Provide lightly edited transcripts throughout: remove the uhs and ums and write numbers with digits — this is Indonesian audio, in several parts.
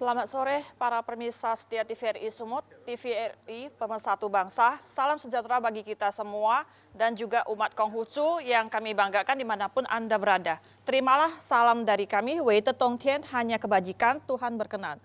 Selamat sore para pemirsa setia TVRI Sumut, TVRI Pemersatu Bangsa. Salam sejahtera bagi kita semua dan juga umat Konghucu yang kami banggakan dimanapun Anda berada. Terimalah salam dari kami, Wei Tetong Tien, hanya kebajikan Tuhan berkenan.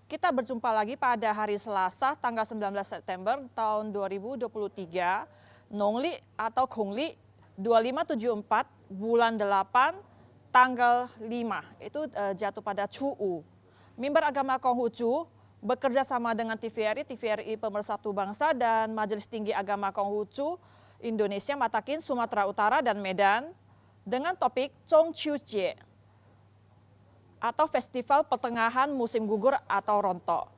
Kita berjumpa lagi pada hari Selasa tanggal 19 September tahun 2023, Nongli atau Kongli 2574 bulan 8 tanggal 5, itu jatuh pada Cu'u. Mimbar Agama Konghucu bekerja sama dengan TVRI Pemersatu Bangsa dan Majelis Tinggi Agama Konghucu Indonesia Matakin, Sumatera Utara dan Medan dengan topik Chong Chiu Jie atau Festival Pertengahan Musim Gugur atau Rontok.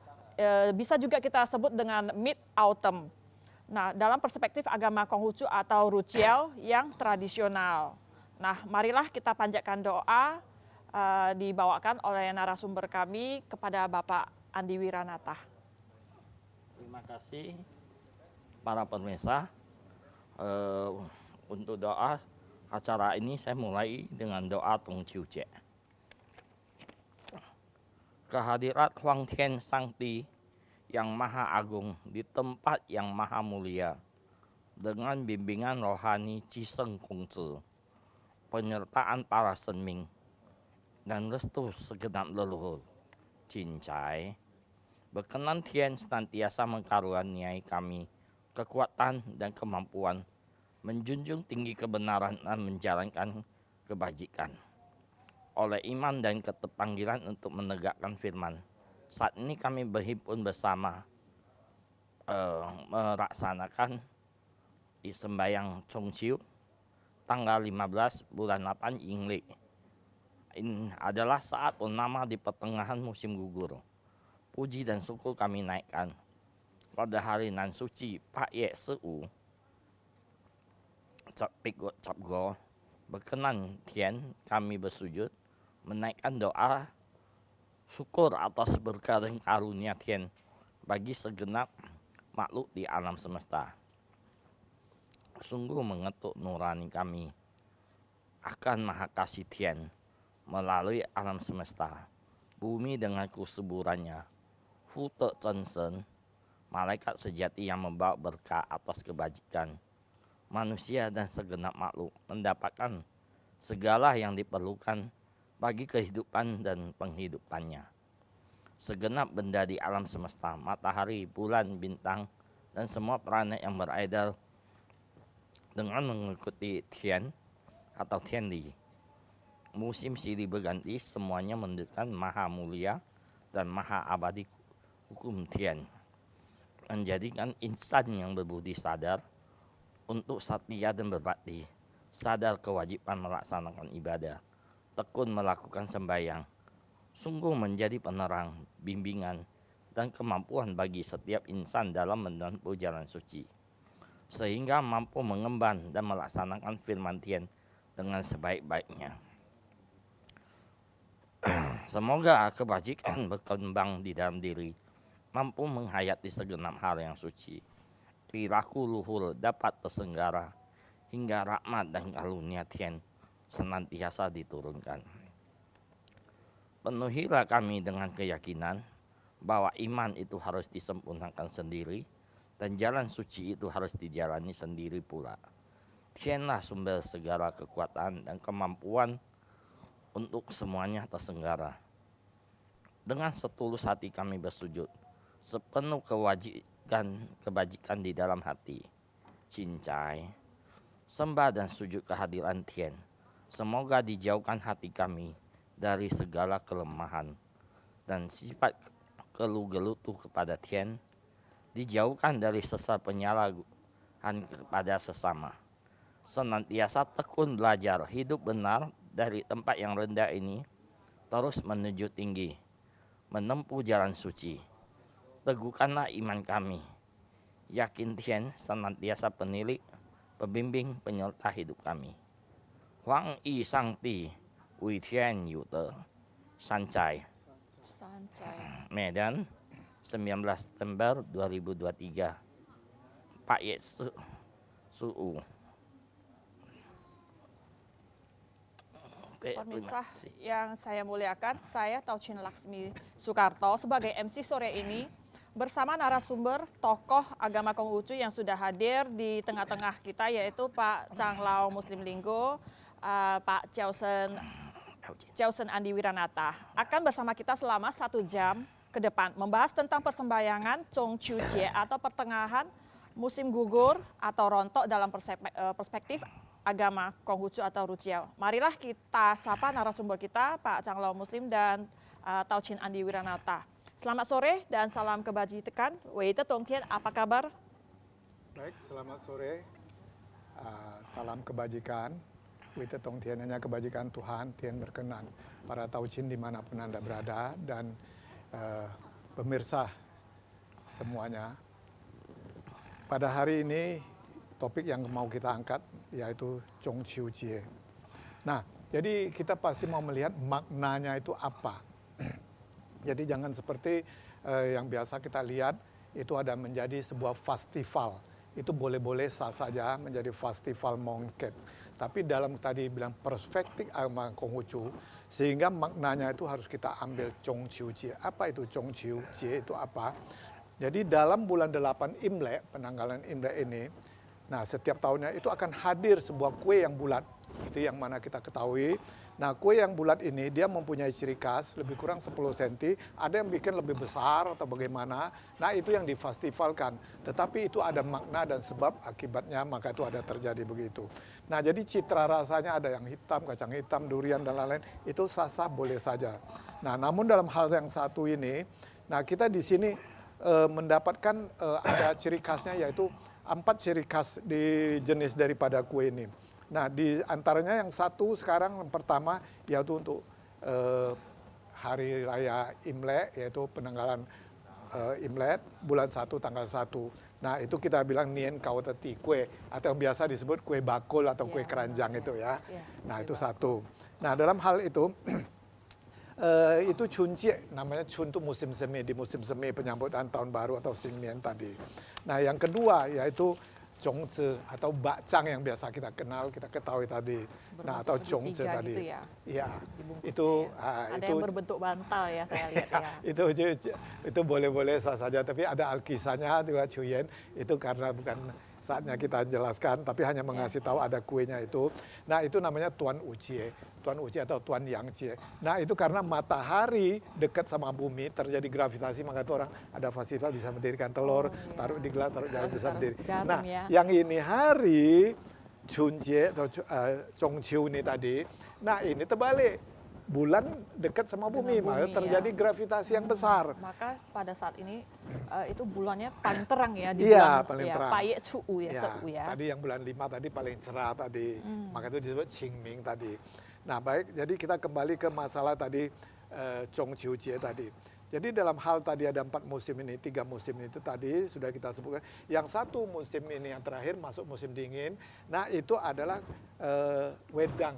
Bisa juga kita sebut dengan Mid Autumn. Nah, dalam perspektif agama Konghucu atau Ruciao yang tradisional. Nah, marilah kita panjatkan doa dibawakan oleh narasumber kami kepada Bapak Andi Wiranata. Terima kasih para pemirsa. Untuk doa acara ini saya mulai dengan doa Tung Chiu Jie. Kehadirat Huang Tian Sangti yang Maha Agung di tempat yang Maha Mulia dengan bimbingan rohani Ciseng Kungzi, penyertaan para senming dan restu segenap leluhur, cincai, berkenan Tian senantiasa mengkaruniai kami kekuatan dan kemampuan menjunjung tinggi kebenaran dan menjalankan kebajikan. Oleh iman dan ketepanggilan untuk menegakkan firman, saat ini kami berhimpun bersama melaksanakan sembahyang Chong Chiu tanggal 15 bulan 8 Yingli. Ini adalah saat purnama di pertengahan musim gugur. Puji dan syukur kami naikkan pada hari nan suci Pak Ye Seu Cap Pikgo Cap Go. Berkenan Tian kami bersujud menaikkan doa syukur atas berkah dan karunia Tian bagi segenap makhluk di alam semesta. Sungguh mengetuk nurani kami akan Maha Kasih Tian melalui alam semesta, bumi dengan kesuburannya, Fu Te Chen Sen, malaikat sejati yang membawa berkah atas kebajikan, manusia dan segenap makhluk mendapatkan segala yang diperlukan bagi kehidupan dan penghidupannya. Segenap benda di alam semesta, matahari, bulan, bintang, dan semua planet yang beredar dengan mengikuti Tian atau Tianli. Musim silih berganti, semuanya menunjukkan Maha Mulia dan Maha Abadi hukum Tian. Menjadikan insan yang berbudi sadar untuk satya dan berbakti, sadar kewajiban melaksanakan ibadah, tekun melakukan sembahyang, sungguh menjadi penerang, bimbingan, dan kemampuan bagi setiap insan dalam menempuh jalan suci, sehingga mampu mengemban dan melaksanakan firman Tian dengan sebaik-baiknya. Semoga kebajikan berkembang di dalam diri, mampu menghayati segenap hal yang suci. Perilaku luhur dapat tersenggara, hingga rahmat dan karunia Tian senantiasa diturunkan. Penuhilah kami dengan keyakinan bahwa iman itu harus disempurnakan sendiri, dan jalan suci itu harus dijalani sendiri pula. Tianlah sumber segala kekuatan dan kemampuan untuk semuanya tersenggara. Dengan setulus hati kami bersujud, sepenuh kebajikan di dalam hati, cincai, sembah dan sujud kehadiran Tian. Semoga dijauhkan hati kami dari segala kelemahan dan sifat geluh-gelutu kepada Tian, dijauhkan dari sesat penyalahgunaan kepada sesama. Senantiasa tekun belajar hidup benar dari tempat yang rendah ini, terus menuju tinggi, menempuh jalan suci. Teguhkanlah iman kami. Yakin Tian senantiasa penilik, pembimbing, penyerta hidup kami. Huang Yi Sangti, Wei Tian Yu De, Sancai. Medan, 19 September 2023. Pak Ye Seu. Oke, terima Pemirsa kasih. yang saya muliakan, saya Tauchin Laksmi Soekarto sebagai MC sore ini bersama narasumber tokoh agama Konghucu yang sudah hadir di tengah-tengah kita, yaitu Pak Changlao Muslim Linggo, Pak Chausen Andi Wiranata. Akan bersama kita selama 1 jam ke depan membahas tentang persembahyangan Chong Chiu Jie atau pertengahan musim gugur atau rontok dalam perspektif agama Konghucu atau Rujiao. Marilah kita sapa narasumber kita, Pak Changlao Muslim dan Tauchin Andi Wiranata. Selamat sore dan salam kebajikan. Weite Tongtian, apa kabar? Baik, selamat sore. Salam kebajikan. Weite Tongtian, hanya kebajikan Tuhan, Tian berkenan. Para Tauchin dimanapun Anda berada dan pemirsa semuanya. Pada hari ini topik yang mau kita angkat yaitu Chong Chiu Jie. Nah, jadi kita pasti mau melihat maknanya itu apa. Jadi jangan seperti yang biasa kita lihat itu ada menjadi sebuah festival. Itu boleh-boleh sah saja menjadi festival Mongket. Tapi dalam tadi bilang perspektif agama Konghucu, sehingga maknanya itu harus kita ambil Chong Chiu Jie. Apa itu Chong Chiu Jie itu apa? Jadi dalam bulan 8 Imlek, penanggalan Imlek ini, nah, setiap tahunnya itu akan hadir sebuah kue yang bulat, seperti yang mana kita ketahui. Nah, kue yang bulat ini dia mempunyai ciri khas lebih kurang 10 cm, ada yang bikin lebih besar atau bagaimana. Nah, itu yang difestivalkan. Tetapi itu ada makna dan sebab akibatnya maka itu ada terjadi begitu. Nah, jadi citra rasanya ada yang hitam, kacang hitam, durian dan lain-lain, itu sah-sah boleh saja. Nah, namun dalam hal yang satu ini, nah kita di sini mendapatkan ada ciri khasnya yaitu 4 ciri khas di jenis daripada kue ini. Nah, di antaranya yang satu sekarang yang pertama yaitu untuk hari raya Imlek, yaitu penanggalan Imlek bulan 1 tanggal 1. Nah, itu kita bilang Nien Kau Teti kue atau yang biasa disebut kue bakul atau kue keranjang itu ya. Nah, itu satu. Nah, dalam hal itu itu Chuncie, namanya Chun itu musim semi, di musim semi penyambutan tahun baru atau Xingnian tadi. Nah, yang kedua yaitu Zhongzi atau bakcang yang biasa kita kenal, kita ketahui tadi. Nah, atau Zhongzi tadi. Gitu ya? Iya. Itu Itu ada yang berbentuk bantal ya, saya lihat ya. itu boleh-boleh saja, tapi ada alkisahnya juga Chuyen, itu karena bukan saatnya kita jelaskan, tapi hanya mengasih tahu ada kuenya itu. Nah, itu namanya Tuan Ucie. Tuan Ucie atau Tuan Yang Cie. Nah, itu karena matahari dekat sama bumi, terjadi gravitasi, maka itu orang ada festival bisa mendirikan telur, taruh di gelas, taruh jarum bisa berdiri. Nah, yang ini hari Chuncie atau Chong Chiu ini tadi, nah ini terbalik. Bulan dekat sama bumi, maka terjadi gravitasi yang besar. Maka pada saat ini itu bulannya paling terang ya di Iya, bulan paling ya, terang. Paye Cuu ya, Seu ya. Tadi yang bulan 5 tadi paling cerah tadi, maka itu disebut Qingming tadi. Nah, baik, jadi kita kembali ke masalah tadi Chong Chiu Jie tadi. Jadi dalam hal tadi ada 4 musim ini, 3 musim itu tadi sudah kita sebutkan. Yang satu musim ini yang terakhir masuk musim dingin, nah itu adalah wedang.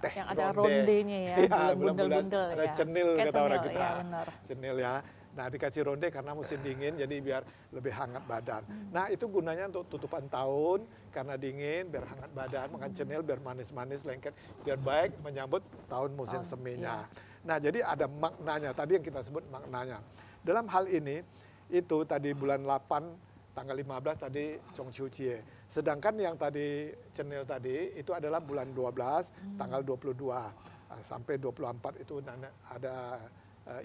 Yang ada rondenya ya, bundel-bundel ada ya. cenil Kayak kata orang cenil, kita. ya, benar. Cenil ya. Nah, dikasih ronde karena musim dingin jadi biar lebih hangat badan. Nah, itu gunanya untuk tutupan tahun karena dingin biar hangat badan, makan cenil biar manis-manis lengket, biar baik menyambut tahun musim seminya. Nah, jadi ada maknanya tadi yang kita sebut maknanya. Dalam hal ini itu tadi bulan 8 tanggal 15 tadi Chong Chiu Jie. Sedangkan yang tadi cenil tadi itu adalah bulan 12 tanggal 22 sampai 24 itu ada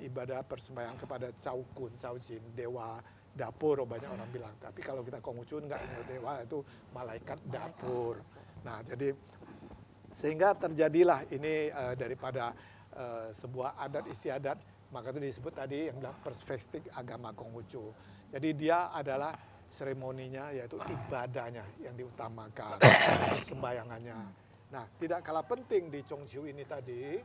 ibadah persembahyang kepada Cao Kun, Cao Jin, dewa dapur banyak orang bilang. Tapi kalau kita Konghucu enggak dewa, itu malaikat dapur. Nah, jadi sehingga terjadilah ini daripada sebuah adat istiadat, maka itu disebut tadi yang bilang perspektif agama Konghucu. Jadi dia adalah seremoninya yaitu ibadahnya yang diutamakan, sembayangannya. Nah, tidak kalah penting di Chong Chiu ini tadi,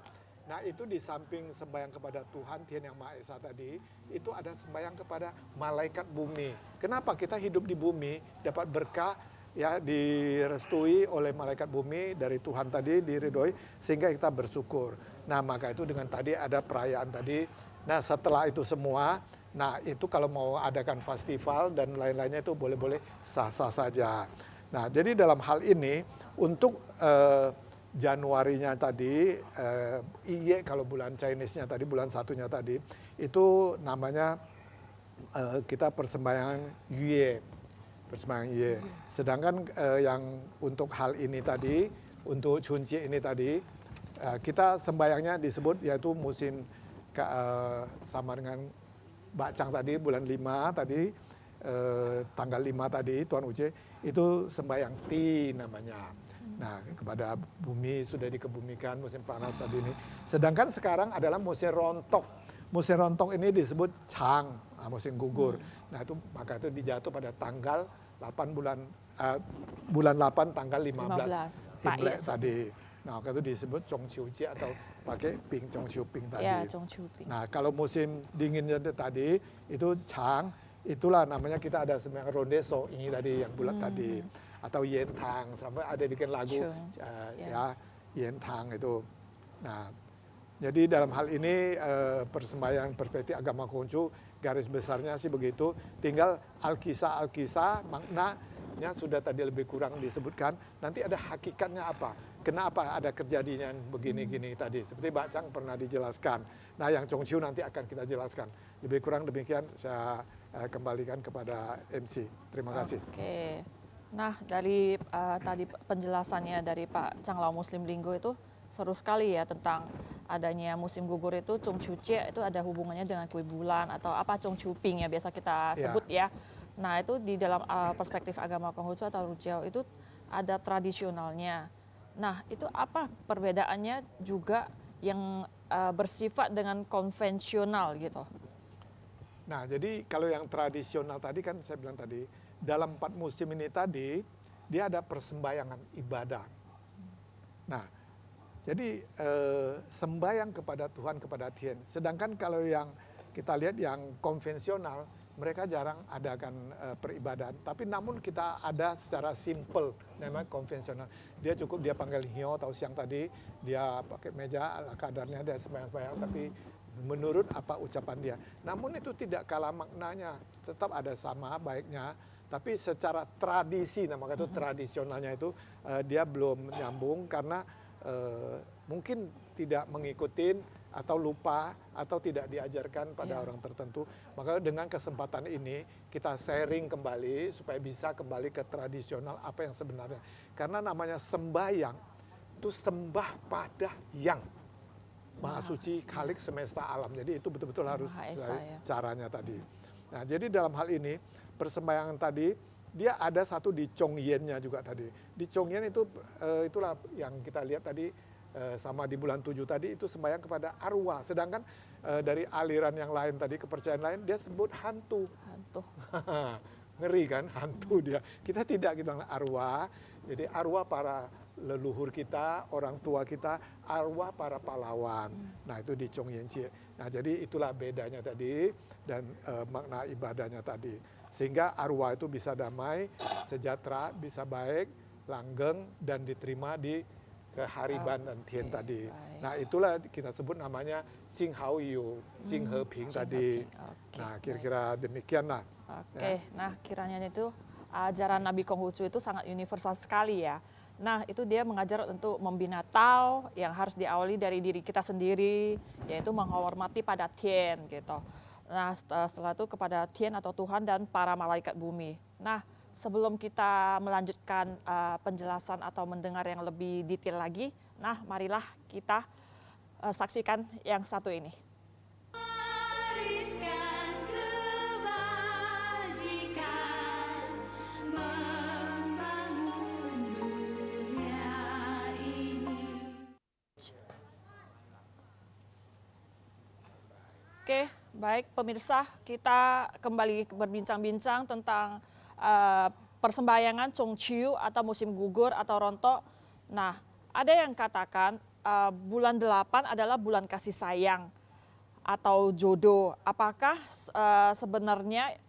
nah itu di samping sembahyang kepada Tuhan Tian Yang Maha Esa tadi, itu ada sembahyang kepada malaikat bumi. Kenapa kita hidup di bumi dapat berkah ya direstui oleh malaikat bumi dari Tuhan tadi, diridhoi sehingga kita bersyukur. Nah, maka itu dengan tadi ada perayaan tadi. Nah, setelah itu semua, nah itu kalau mau adakan festival dan lain-lainnya itu boleh-boleh sah-sah saja. Nah, jadi dalam hal ini untuk Januarinya tadi, Iye kalau bulan Chinese-nya tadi, bulan satunya tadi, itu namanya kita persembahyangan Yue, persembahyangan Yue. Sedangkan yang untuk hal ini tadi, untuk Chuncie ini tadi, kita sembahyangnya disebut yaitu musim sama dengan Bacang tadi, bulan 5 tadi, tanggal 5 tadi, Tuan Uce, itu sembahyang Ti namanya. Nah, kepada bumi sudah dikebumikan musim panas tadi ini. Sedangkan sekarang adalah musim rontok. Musim rontok ini disebut Chang, musim gugur. Nah, itu maka itu dijatuh pada tanggal 8 bulan 8 tanggal 15 Imlek tadi. Nah, maka itu disebut Chong Chiu Jie atau pakai Ping Chong Chiu Ping tadi. Ya, Chong Chiu Ping. Nah, kalau musim dinginnya tadi itu Chang, itulah namanya kita ada sembahyang ronde so ini tadi yang bulat tadi. Atau Yen Tang, sampai ada bikin lagu ya Yen Tang itu. Nah, jadi dalam hal ini persembahyaan perspektif agama Konghucu garis besarnya sih begitu. Tinggal Alkisah maknanya sudah tadi lebih kurang disebutkan. Nanti ada hakikatnya apa? Kenapa ada kejadian begini-gini tadi? Seperti Bacang pernah dijelaskan. Nah, yang Chongqiu nanti akan kita jelaskan. Lebih kurang demikian saya kembalikan kepada MC. Terima kasih. Oke. Nah, dari tadi penjelasannya dari Pak Changlao Muslim Linggo itu seru sekali ya tentang adanya musim gugur itu Chong Chiu Jie itu ada hubungannya dengan kue bulan atau apa Chong Chiu Ping ya biasa kita sebut ya. Nah, itu di dalam perspektif agama Konghucu atau Rujiao itu ada tradisionalnya. Nah, itu apa perbedaannya juga yang bersifat dengan konvensional gitu? Nah, jadi kalau yang tradisional tadi kan saya bilang tadi, dalam 4 musim ini tadi, dia ada persembahyangan ibadah. Nah, jadi sembahyang kepada Tuhan, kepada Tien. Sedangkan kalau yang kita lihat yang konvensional, mereka jarang adakan peribadahan. Tapi namun kita ada secara simple, namanya konvensional. Dia cukup dia panggil hio atau siang tadi, dia pakai meja ala kadarnya, dia sembahyang-sembahyang, tapi menurut apa ucapan dia. Namun itu tidak kalah maknanya, tetap ada sama baiknya. Tapi secara tradisi, namanya itu tradisionalnya itu dia belum nyambung karena mungkin tidak mengikuti atau lupa atau tidak diajarkan pada orang tertentu. Maka dengan kesempatan ini kita sharing kembali supaya bisa kembali ke tradisional apa yang sebenarnya. Karena namanya sembahyang itu sembah pada yang Maha Suci, Khalik semesta alam. Jadi itu betul-betul harus caranya tadi. Nah, jadi dalam hal ini persembahyangan tadi dia ada satu di Chongyen-nya juga tadi. Di Chongyen itu itulah yang kita lihat tadi sama di bulan 7 tadi itu sembahyang kepada arwah. Sedangkan dari aliran yang lain tadi, kepercayaan lain dia sebut hantu. Hantu. Ngeri kan, hantu dia. Kita tidak kita bilang arwah. Jadi arwah para leluhur kita, orang tua kita, arwah para pahlawan. Nah, itu di Chongyen Cie. Nah, jadi itulah bedanya tadi dan makna ibadahnya tadi. Sehingga arwah itu bisa damai, sejahtera, bisa baik, langgeng dan diterima di kehariban dan Tien tadi. Baik. Nah, itulah kita sebut namanya Jing Hao Yu, Jing He Ping tadi. Nah, kira-kira demikian lah. Oke, nah kiranya itu ajaran Nabi Konghucu itu sangat universal sekali ya. Nah, itu dia mengajar untuk membina Tao yang harus diawali dari diri kita sendiri, yaitu menghormati pada Tien gitu. Nah, setelah itu kepada Tien atau Tuhan dan para malaikat bumi. Nah, sebelum kita melanjutkan penjelasan atau mendengar yang lebih detail lagi, nah marilah kita saksikan yang satu ini. Oke, baik pemirsa, kita kembali berbincang-bincang tentang persembahyangan Chongqiu atau musim gugur atau rontok. Nah, ada yang katakan bulan 8 adalah bulan kasih sayang atau jodoh. Apakah sebenarnya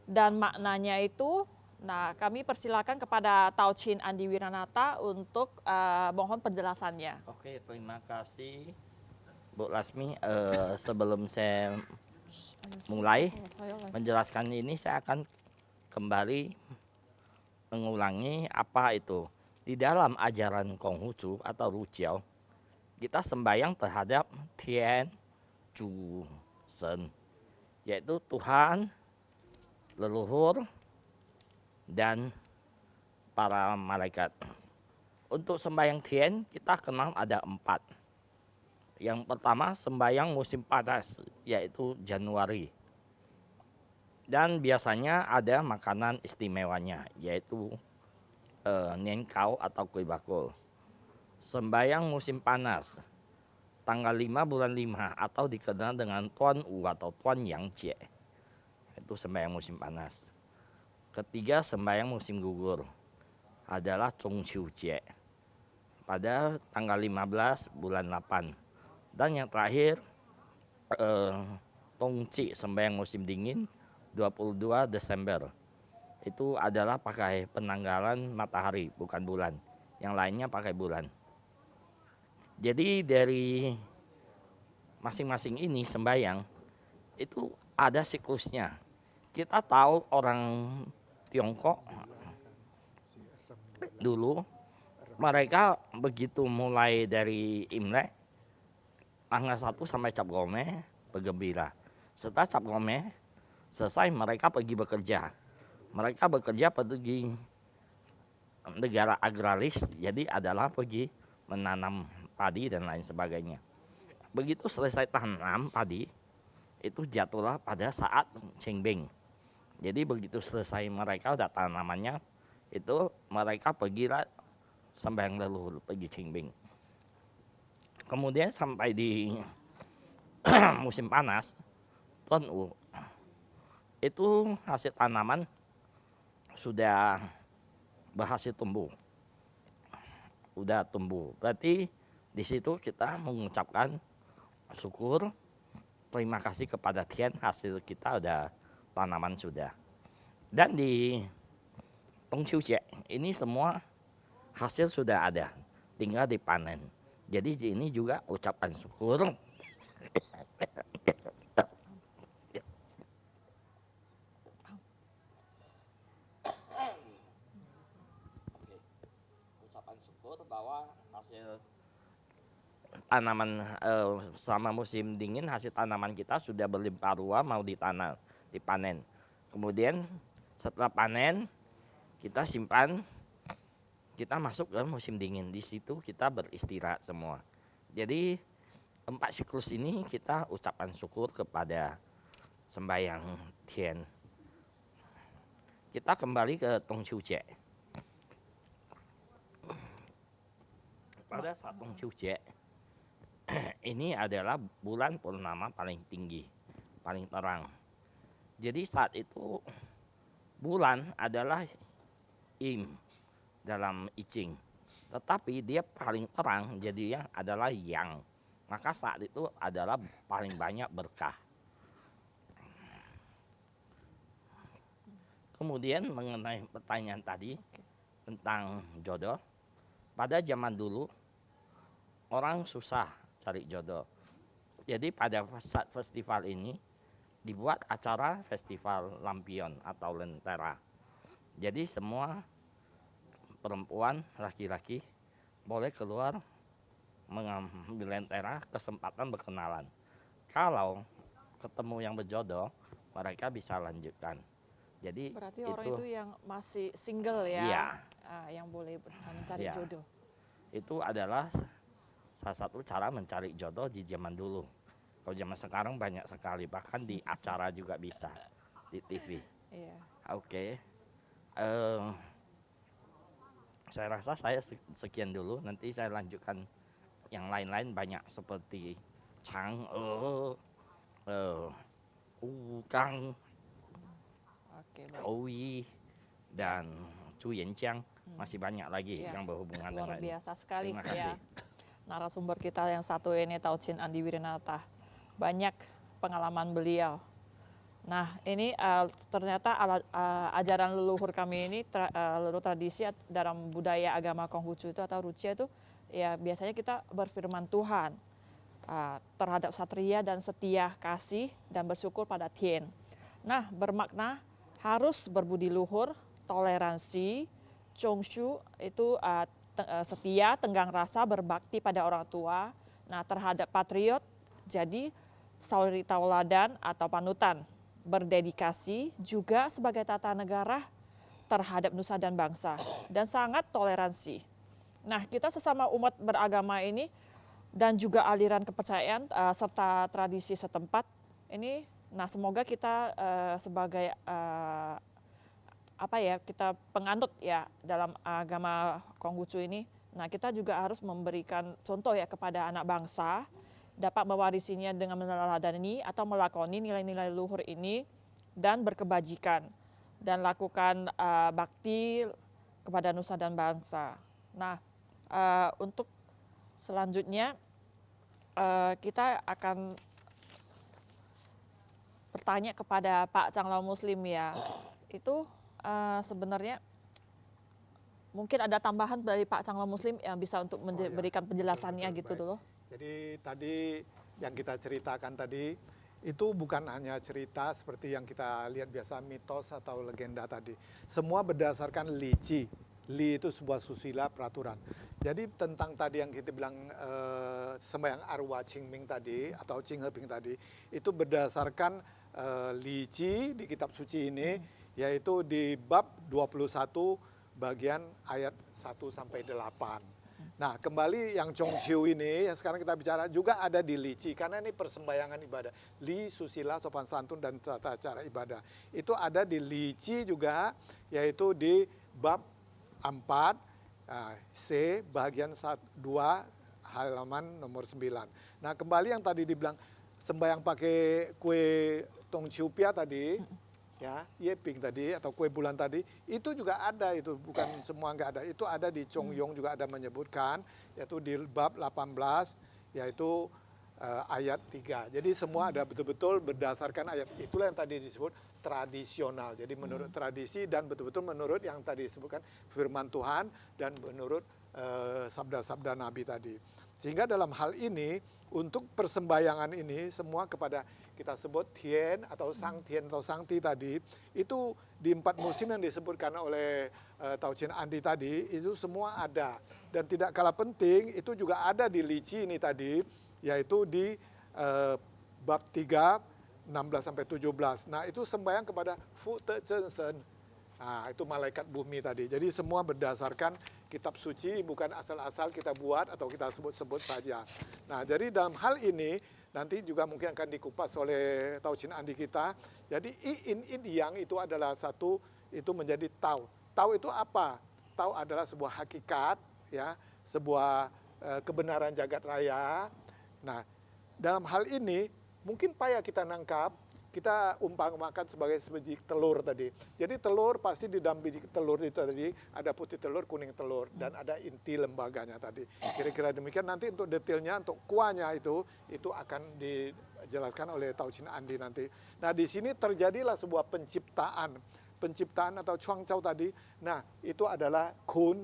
dan maknanya itu? Nah, kami persilakan kepada Tao Chin Andi Wiranata untuk mohon penjelasannya. Oke, terima kasih Bu Lasmi. Sebelum saya mulai menjelaskan ini, saya akan kembali mengulangi apa itu di dalam ajaran Konghucu atau Rujiao, kita sembahyang terhadap Tian Chu Sen, yaitu Tuhan, leluhur, dan para malaikat. Untuk sembahyang Tian kita kenal ada 4. Yang pertama sembahyang musim panas, yaitu Januari. Dan biasanya ada makanan istimewanya, yaitu Nian Kau atau kue bakul. Sembahyang musim panas, tanggal 5 bulan 5 atau dikenal dengan Tuan U atau Tuan Yang Jie. Itu sembahyang musim panas. Ketiga sembahyang musim gugur adalah Chung Chiu Jie pada tanggal 15 bulan 8. Dan yang terakhir Tong Ci sembahyang musim dingin 22 Desember. Itu adalah pakai penanggalan matahari, bukan bulan. Yang lainnya pakai bulan. Jadi dari masing-masing ini sembahyang itu ada siklusnya. Kita tahu orang Tiongkok dulu mereka begitu mulai dari Imlek tanggal 1 sampai Cap Gome bergembira. Setelah Cap Gome selesai mereka pergi bekerja. Mereka bekerja pergi negara agraris, jadi adalah pergi menanam padi dan lain sebagainya. Begitu selesai tanam padi, itu jatuhlah pada saat Cengbing. Jadi begitu selesai mereka udah tanamannya, itu mereka pergilah sembahyang leluhur, pergi Cengbing. Kemudian sampai di musim panas, Tuan U, itu hasil tanaman sudah berhasil tumbuh. Udah tumbuh. Berarti di situ kita mengucapkan syukur, terima kasih kepada Tian, hasil kita udah tanaman sudah. Dan di Tongqiu Jie ini semua hasil sudah ada, tinggal dipanen. Jadi ini juga ucapan syukur. Ucapan syukur bahwa hasil tanaman selama musim dingin hasil tanaman kita sudah berlimpah ruah mau dipanen. Kemudian setelah panen kita simpan, kita masuk ke musim dingin. Di situ kita beristirahat semua. Jadi 4 siklus ini kita ucapan syukur kepada sembahyang Tian. Kita kembali ke Tongqiu Jie. Pada saat Tongqiu Jie ini adalah bulan purnama paling tinggi, paling terang. Jadi saat itu bulan adalah Im dalam I Ching, tetapi dia paling terang jadinya adalah Yang. Maka saat itu adalah paling banyak berkah. Kemudian mengenai pertanyaan tadi tentang jodoh, pada zaman dulu orang susah cari jodoh. Jadi pada saat festival ini dibuat acara festival lampion atau lentera. Jadi semua perempuan, laki-laki boleh keluar mengambil lentera, kesempatan berkenalan. Kalau ketemu yang berjodoh, mereka bisa lanjutkan. Jadi Berarti orang itu yang masih single ya, Iya. yang boleh mencari Iya. jodoh. Itu adalah salah satu cara mencari jodoh di zaman dulu. Kalau zaman sekarang banyak sekali, bahkan di acara juga bisa, di TV. Iya. Oke. Saya rasa saya sekian dulu, nanti saya lanjutkan yang lain-lain banyak seperti Chang'e, Wukang, Oke, baik. Oui, dan Chu Yanjiang. Masih banyak lagi Iya. yang berhubungan Luar dengan ini. biasa sekali Terima kasih. ya. Narasumber kita yang satu ini Tauchin Andi Wirinata. Banyak pengalaman beliau. Nah, ini ternyata ajaran leluhur kami ini, leluhur tradisi dalam budaya agama Konghucu itu atau Rucia itu, ya biasanya kita berfirman Tuhan terhadap satria dan setia kasih dan bersyukur pada Tian. Nah, bermakna harus berbudi luhur, toleransi, Chongshu itu setia, tenggang rasa, berbakti pada orang tua. Nah, terhadap patriot, jadi sauri tauladan atau panutan, berdedikasi juga sebagai tata negara terhadap nusa dan bangsa, dan sangat toleransi. Nah, kita sesama umat beragama ini dan juga aliran kepercayaan serta tradisi setempat ini, nah semoga kita sebagai kita penganut ya dalam agama Konghucu ini. Nah, kita juga harus memberikan contoh ya kepada anak bangsa, dapat mewarisinya dengan meneladani atau melakoni nilai-nilai luhur ini dan berkebajikan dan lakukan bakti kepada nusa dan bangsa. Nah, untuk selanjutnya kita akan bertanya kepada Pak Canglaw Muslim ya. Itu sebenarnya mungkin ada tambahan dari Pak Canglaw Muslim yang bisa untuk memberikan penjelasannya gitu dulu. Jadi tadi yang kita ceritakan tadi itu bukan hanya cerita seperti yang kita lihat biasa mitos atau legenda tadi. Semua berdasarkan Li Qi. Li itu sebuah susila peraturan. Jadi tentang tadi yang kita bilang sembahyang arwah Qingming tadi atau Qingheping tadi itu berdasarkan Li Qi di kitab suci ini, yaitu di bab 21 bagian ayat 1 sampai 8. Nah, kembali yang Chongqiu ini yang sekarang kita bicara juga ada di Li Qi karena ini persembahyangan ibadah. Li, susila, sopan santun dan tata cara ibadah. Itu ada di Li Qi juga, yaitu di bab 4 C bagian 2 halaman nomor 9. Nah, kembali yang tadi dibilang sembahyang pakai kue Tongqiupia tadi, ya, Yeping tadi atau kue bulan tadi, itu juga ada, itu bukan semua nggak ada. Itu ada di Chongyong juga ada menyebutkan, yaitu di bab 18, yaitu ayat 3. Jadi semua ada betul-betul berdasarkan ayat. Itulah yang tadi disebut tradisional. Jadi menurut tradisi dan betul-betul menurut yang tadi disebutkan firman Tuhan dan menurut sabda-sabda Nabi tadi. Sehingga dalam hal ini untuk persembahyangan ini semua kepada kita sebut Tien atau Sang Tien atau Sang Ti tadi, itu di 4 musim yang disebutkan oleh Tauchin Andi tadi, itu semua ada. Dan tidak kalah penting, itu juga ada di Li Qi ini tadi, yaitu di bab 3, 16 sampai 17. Nah, itu sembahyang kepada Fu Te Chen Sen. Nah, itu malaikat bumi tadi. Jadi semua berdasarkan kitab suci, bukan asal-asal kita buat atau kita sebut-sebut saja. Nah, jadi dalam hal ini nanti juga mungkin akan dikupas oleh Tauchin Andi kita. Jadi in yang itu adalah satu, itu menjadi Tao. Tao itu apa? Tao adalah sebuah hakikat, ya, sebuah kebenaran jagat raya. Nah, dalam hal ini mungkin payah kita nangkap. Kita umpamakan sebagai sebiji telur tadi. Jadi telur pasti di dalam biji telur itu tadi ada putih telur, kuning telur, dan ada inti lembaganya tadi. Kira-kira demikian. Nanti untuk detailnya, untuk kuahnya itu akan dijelaskan oleh Tauchin Andi nanti. Nah, di sini terjadilah sebuah penciptaan atau Chuangcao tadi. Nah, itu adalah kun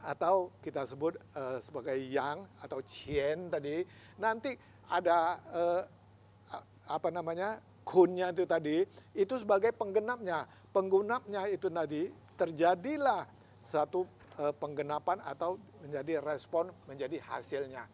atau kita sebut sebagai yang atau Qian tadi. Nanti ada kunnya itu tadi, itu sebagai penggenapnya. Penggenapnya itu tadi terjadilah satu penggenapan atau menjadi respon menjadi hasilnya.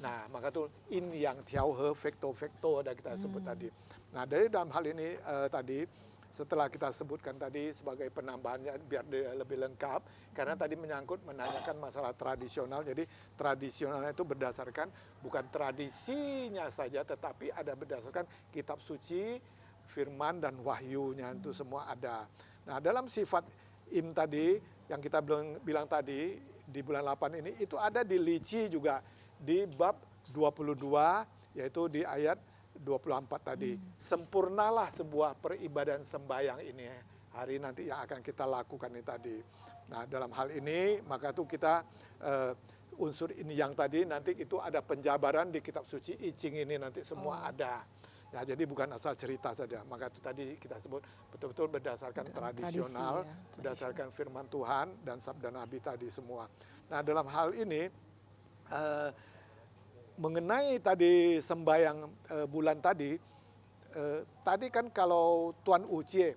Nah, maka itu in yang tiao he vektor ada kita sebut tadi. Nah, dari dalam hal ini tadi setelah kita sebutkan tadi sebagai penambahannya biar lebih lengkap, karena tadi menanyakan masalah tradisional. Jadi tradisionalnya itu berdasarkan bukan tradisinya saja, tetapi ada berdasarkan kitab suci, firman dan wahyunya itu semua ada. Nah, dalam sifat im tadi yang kita bilang tadi di bulan 8 ini itu ada di Li Qi juga di bab 22, yaitu di ayat 24 tadi. Sempurnalah sebuah peribadahan sembahyang ini hari nanti yang akan kita lakukan ini tadi. Nah, dalam hal ini maka itu kita unsur ini yang tadi nanti itu ada penjabaran di kitab suci I Ching ini nanti semua ada. Ya, jadi bukan asal cerita saja. Maka itu tadi kita sebut betul-betul berdasarkan tradisional, berdasarkan firman Tuhan dan sabda Nabi tadi semua. Nah, dalam hal ini mengenai tadi sembahyang bulan tadi, tadi kan kalau Tuan Ucie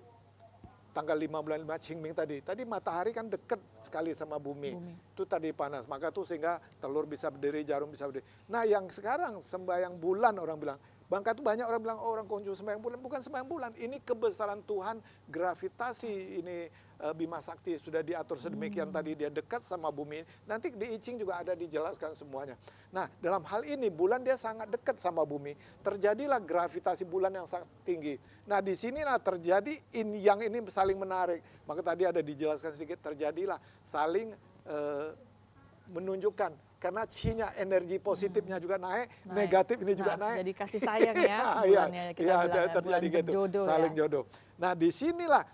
tanggal 5 bulan 5 Qingming tadi. Tadi matahari kan dekat sekali sama bumi. Itu tadi panas. Maka tuh sehingga telur bisa berdiri, jarum bisa berdiri. Nah yang sekarang sembahyang bulan orang bilang. Bangka tuh banyak orang bilang, oh orang Konghucu sembahyang bulan. Bukan sembahyang bulan. Ini kebesaran Tuhan, gravitasi ini Bima Sakti sudah diatur sedemikian tadi. Dia dekat sama bumi. Nanti di I Ching juga ada dijelaskan semuanya. Nah dalam hal ini bulan dia sangat dekat sama bumi. Terjadilah gravitasi bulan yang sangat tinggi. Nah disinilah terjadi yang ini saling menarik. Maka tadi ada dijelaskan sedikit, terjadilah saling menunjukkan. Karena Qi-nya energi positifnya juga naik, negatif ini juga naik. Jadi kasih sayang ya, bulannya kita bilang terjadi bulan gitu, jodoh saling ya. jodoh. Nah disinilah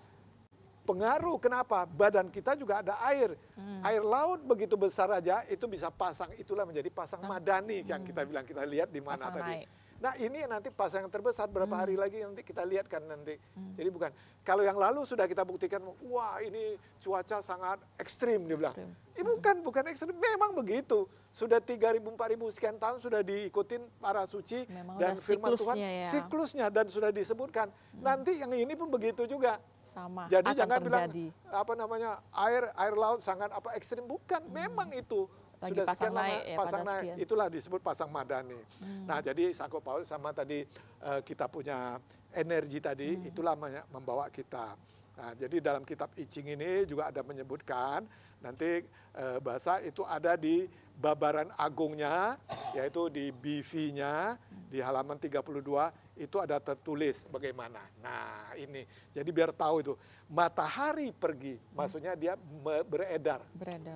pengaruh kenapa badan kita juga ada air. Air laut begitu besar aja itu bisa pasang, itulah menjadi pasang madani yang kita bilang, kita lihat di mana Pasang tadi. naik. Nah ini nanti pasang yang terbesar berapa hari lagi nanti kita lihat kan nanti. Jadi bukan, kalau yang lalu sudah kita buktikan, wah ini cuaca sangat ekstrim dia bilang. Bukan ekstrim, memang begitu. Sudah 3.000, 4.000 sekian tahun sudah diikutin para suci Memang dan udah firman Tuhan. siklusnya ya. Siklusnya dan sudah disebutkan. Nanti yang ini pun begitu juga. Sama, Jadi akan jangan terjadi. bilang apa namanya air laut sangat apa ekstrim, bukan. Memang itu Lagi sudah pasang sekian lama naik ya, pasang pada naik. sekian. Itulah disebut pasang madani. Nah jadi sangkut paut sama tadi kita punya energi tadi, itulah membawa kita. Nah jadi dalam kitab I Ching ini juga ada menyebutkan nanti bahasa itu ada di babaran agungnya, yaitu di BV-nya di halaman 32 itu ada tertulis bagaimana. Nah ini, jadi biar tahu itu matahari pergi, maksudnya dia beredar.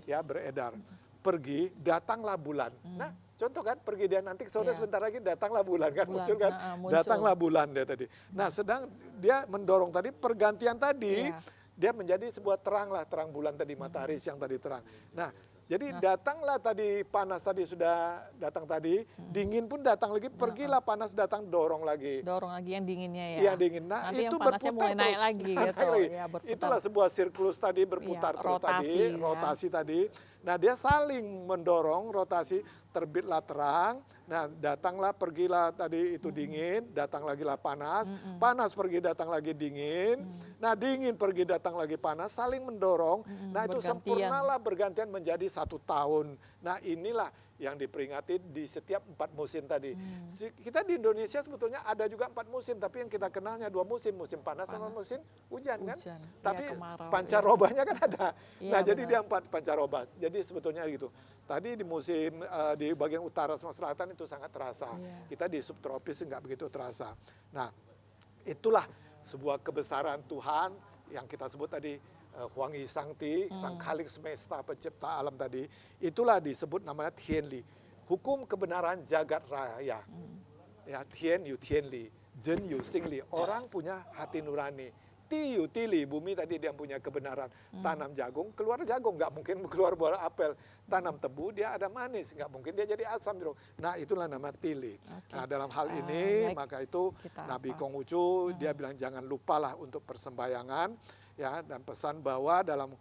Ya beredar. Pergi, datanglah bulan. Nah, contoh kan, pergi dia nanti sore sebentar lagi datanglah bulan kan, muncul kan, datanglah bulan dia tadi. Nah, sedang dia mendorong tadi pergantian tadi, dia menjadi sebuah terang lah, terang bulan tadi, matahari siang tadi terang. Nah, jadi datanglah tadi panas tadi sudah datang tadi, dingin pun datang lagi, pergilah panas datang dorong lagi. Dorong lagi yang dinginnya ya. Iya dingin. Nah nanti itu yang panasnya berputar mulai naik terus. lagi gitu. Ya, berputar. Itulah sebuah siklus tadi berputar terus tadi, rotasi tadi. Nah dia saling mendorong rotasi, terbitlah terang. Nah datanglah pergilah tadi itu dingin, datang lagi lah panas, panas pergi datang lagi dingin. Nah dingin pergi datang lagi panas, saling mendorong. Nah itu sempurnalah bergantian menjadi 1 tahun. Nah inilah yang diperingati di setiap 4 musim tadi. Kita di Indonesia sebetulnya ada juga 4 musim, tapi yang kita kenalnya 2 musim, musim panas sama musim hujan kan. Tapi pancarobanya kan ada. Nah jadi dia 4 pancaroba. Jadi sebetulnya gitu. Tadi di musim di bagian utara sama selatan itu sangat terasa. Kita di subtropis nggak begitu terasa. Nah itulah sebuah kebesaran Tuhan yang kita sebut tadi. Huang Yi Shangti, sang khalik semesta pencipta alam tadi, itulah disebut namanya Tianli. Hukum kebenaran jagat raya. Ya, Tian yu Tianli, Zhen yu Xingli. Orang punya hati nurani. Ti yu Tili, bumi tadi dia punya kebenaran. Tanam jagung, keluar jagung, nggak mungkin keluar buah apel. Tanam tebu, dia ada manis, nggak mungkin dia jadi asam jeruk. Nah itulah nama Tili. Nah dalam hal ini, maka itu Nabi Konghucu, dia bilang jangan lupalah untuk persembahyangan. Ya, dan pesan bahwa dalam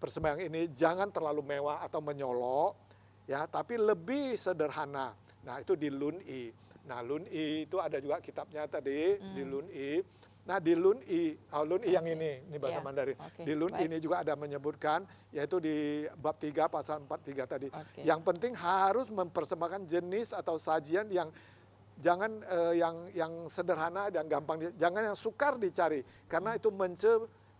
persembahyang ini jangan terlalu mewah atau menyolok, ya, tapi lebih sederhana. Nah itu di Lun I. Nah Lun I itu ada juga kitabnya tadi di Lun I. Nah di Lun I, Lun I yang ini bahasa Mandarin. Di Lun I ini juga ada menyebutkan, yaitu di bab 3 pasal 43 tadi. Yang penting harus mempersembahkan jenis atau sajian yang jangan yang sederhana dan gampang, jangan yang sukar dicari, karena itu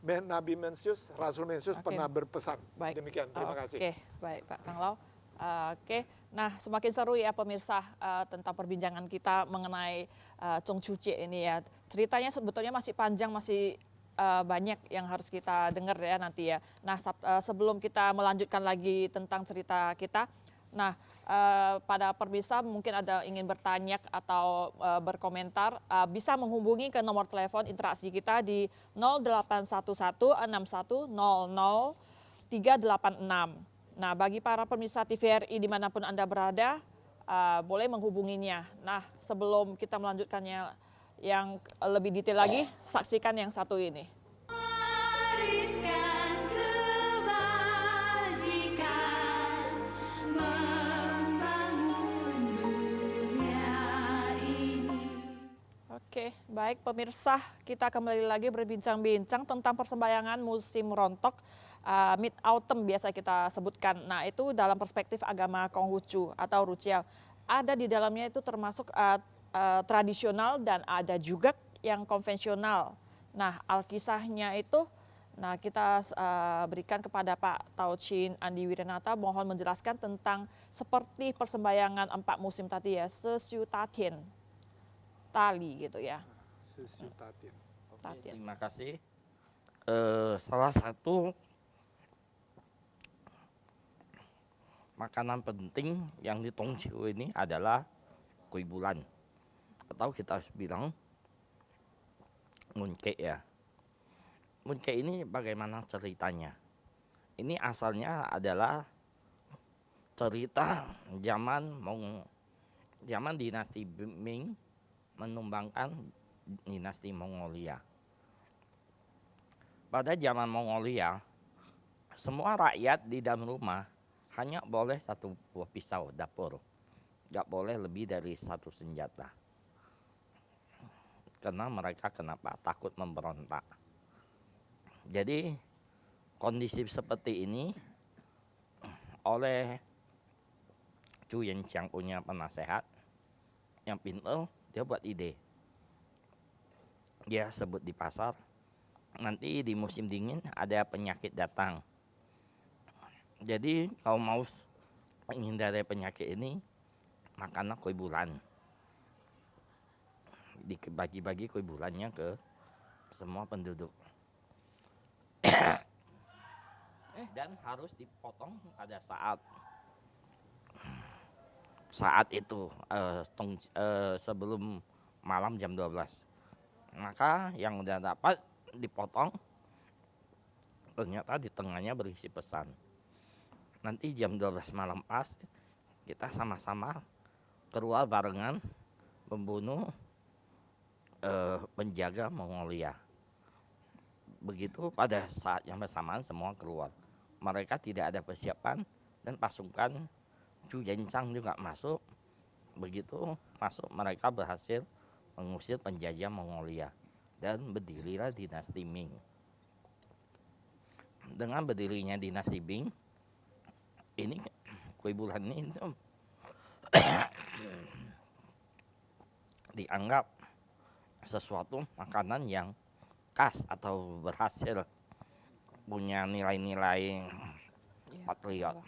Nabi Mencius, Rasul Mencius pernah berpesan. Demikian, terima kasih. Oke, baik Pak Changlau. Nah semakin seru ya pemirsa tentang perbincangan kita mengenai Konghucu ini ya. Ceritanya sebetulnya masih panjang, masih banyak yang harus kita dengar ya nanti ya. Nah sebelum kita melanjutkan lagi tentang cerita kita, nah pada pemirsa mungkin ada ingin bertanya atau berkomentar, bisa menghubungi ke nomor telepon interaksi kita di 081161000386. Nah bagi para pemirsa TVRI dimanapun Anda berada, boleh menghubunginya. Nah sebelum kita melanjutkannya yang lebih detail lagi, saksikan yang satu ini. Oke, baik pemirsa, kita kembali lagi berbincang-bincang tentang persembahyangan musim rontok Mid Autumn biasa kita sebutkan. Nah, itu dalam perspektif agama Konghucu atau Rucia. Ada di dalamnya itu termasuk tradisional dan ada juga yang konvensional. Nah, alkisahnya itu kita berikan kepada Pak Tauchin Andi Wiranata, mohon menjelaskan tentang seperti persembahyangan 4 musim tadi ya, Sesiutatin tali gitu ya. Sesiutatin. Oke, terima kasih. Salah satu makanan penting yang di Tongciu ini adalah kue bulan. Atau kita bilang mooncake ya. Mooncake ini bagaimana ceritanya? Ini asalnya adalah cerita zaman dinasti Ming menumbangkan dinasti Mongolia. Pada zaman Mongolia, semua rakyat di dalam rumah hanya boleh 1 buah pisau dapur. Gak boleh lebih dari 1 senjata. Karena mereka kenapa? Takut memberontak. Jadi kondisi seperti ini oleh Chu Yanqiang punya penasehat yang pintar, dia buat ide. Dia sebut di pasar, nanti di musim dingin ada penyakit datang. Jadi kalau mau menghindari penyakit ini, makanlah kue bulan. Dibagi-bagi kue bulannya ke semua penduduk. Dan harus dipotong pada saat itu sebelum malam jam 12. Maka yang udah dapat dipotong, ternyata di tengahnya berisi pesan. Nanti jam 12 malam pas, kita sama-sama keluar barengan membunuh penjaga Mongolia. Begitu pada saat yang bersamaan semua keluar. Mereka tidak ada persiapan dan pasukan Chu Yanqiang juga masuk. Begitu masuk, mereka berhasil mengusir penjajah Mongolia dan berdirilah dinasti Ming. Dengan berdirinya dinasti Ming, ini kue bulan ini dianggap sesuatu makanan yang khas atau berhasil punya nilai-nilai patriot.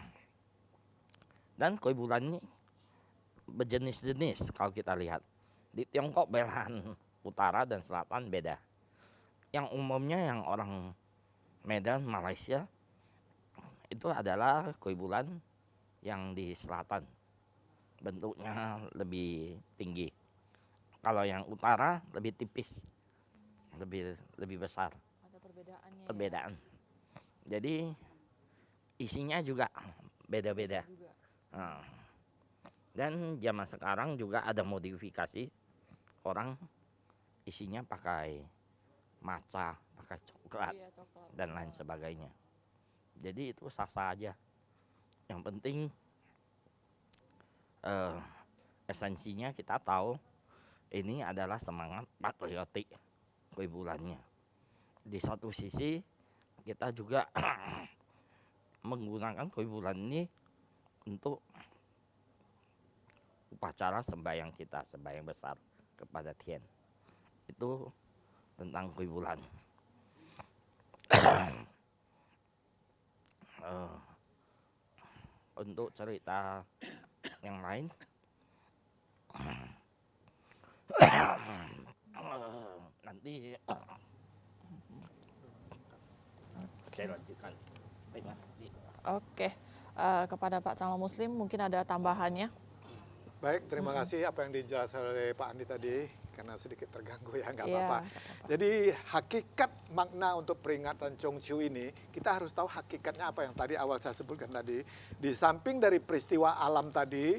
Dan kue bulan ini berjenis-jenis kalau kita lihat. Di Tiongkok belahan utara dan selatan beda. Yang umumnya yang orang Medan, Malaysia itu adalah kue bulan yang di selatan. Bentuknya lebih tinggi. Kalau yang utara lebih tipis, lebih besar. Ada perbedaannya. Perbedaan. Jadi isinya juga beda-beda. Nah, dan zaman sekarang juga ada modifikasi, orang isinya pakai matcha, pakai coklat, dan lain sebagainya. Jadi itu sah-sah aja. Yang penting esensinya kita tahu ini adalah semangat patriotik kue bulannya. Di satu sisi kita juga menggunakan kue bulan ini untuk upacara sembahyang kita, sembahyang besar kepada Tien. Itu tentang kue bulan. Untuk cerita yang lain, nanti saya lanjutkan. Terima kasih. Oke, kepada Pak Calon Muslim mungkin ada tambahannya. Baik, terima kasih apa yang dijelaskan oleh Pak Andi tadi, karena sedikit terganggu ya, nggak Iya, apa-apa. nggak apa-apa. Jadi hakikat makna untuk peringatan Chongqiu ini, kita harus tahu hakikatnya apa yang tadi awal saya sebutkan tadi. Di samping dari peristiwa alam tadi,